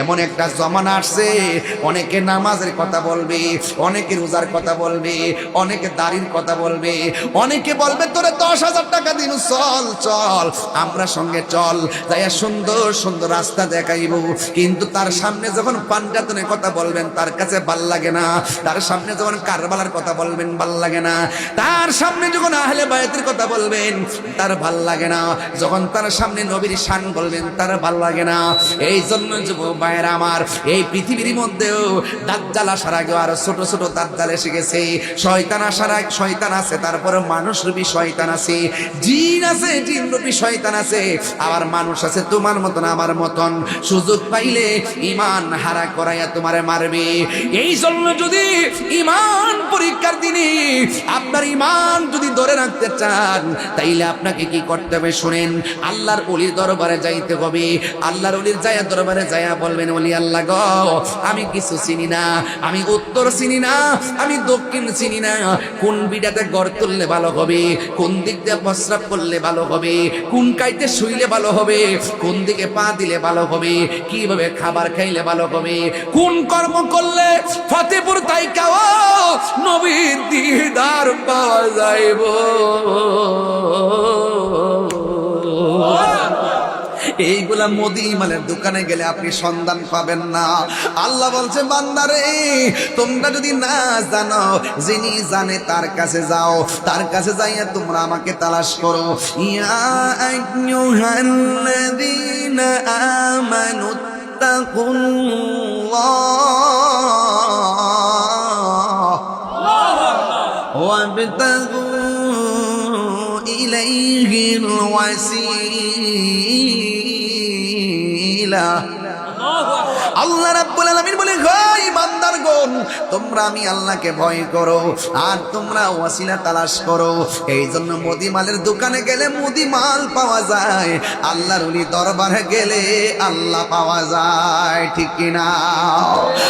এমন একটা জমানা আসছে, অনেকে নামাজের কথা বলবে, অনেকে রোজার কথা বলবে, অনেকে দাড়ির কথা বলবে, অনেকে বলবে তোরে 10,000 টাকা দিন, চল চল আমরা সঙ্গে চল, যাইয়া সুন্দর সুন্দর রাস্তা দেখাইব। কিন্তু তার সামনে যখন পাঞ্জাতনের কথা বলবেন তার কাছে ভাল লাগে না, তার সামনে যখন কারবালার কথা বলবেন ভাল লাগে না, তার সামনে যখন আহলে বায়াতের কথা বলবেন তার ভাল লাগে না, যখন তার সামনে নবীর শান বলবেন তার ভাল লাগে না। এই জন্য যুবক ভাইরা আমার, এই পৃথিবীর মধ্যেও দাজ্জাল আসার আগে আরো ছোট ছোট দাজ্জাল এসে গেছে, শয়তান আসার আগে শয়তান আছে, তারপরে মানুষ রূপী শয়তান আছে, জিন আছে, জিন রূপী শয়তান আছে, আবার মানুষ আছে তোমার মতন আমার মতন, সুযোগ পাইলে ঈমান হারা করাইয়া তোমারে মারবে। এই জন্য যদি ঈমান পরীক্ষার দিনে আপনার ঈমান যদি ধরে রাখতে চান, তাইলে আপনাকে কি করতে হবে শুনেন। আল্লাহর ওলির দরবারে যাইতে হবে, আল্লাহর ওলির যায়া দরবারে যায়া বলবেন, ওলি আল্লাহ গো, আমি কিছু চিনি না, আমি উত্তর চিনি না, আমি দক্ষিণ চিনি না, কোন বিড়াতে ঘর তুললে ভালো হবে, কোন দিক দিয়ে প্রস্রাব করলে ভালো হবে, কোন কাইতে শুইলে ভালো হবে, কোন দিকে পা দিলে ভালো হবে, কিভাবে খাবার খাইলে ভালো হবে, কোন কর্ম করলে ফতেপুর তাইকাও নবীর দিদার পাওয়া যাইব। এইগুলা মোদি মালের দোকানে গেলে আপনি সন্ধান পাবেন না। আল্লাহ বলছে বান্দারে, তোমরা যদি না জানো, যিনি জানে তার কাছে যাও, তার কাছে যাইয়া তোমরা আমাকে তালাশ করো। ইয়া আইয়ুহাল্লাযীনা আমানুত্তাকুল্লাহ ওয়াবতাগু ইলাইহিল ওয়াসিলা। আল্লাহ রাব্বুল আলামিন বলে, হাই বান্দারগণ, তোমরা আমি আল্লাহকে ভয় করো আর তোমরা ওয়াসিলা তালাশ করো। এই জন্য মুদি মালের দোকানে গেলে মুদি মাল পাওয়া যায়, আল্লাহর ওলি দরবারে গেলে আল্লাহ পাওয়া যায়, ঠিক কিনা?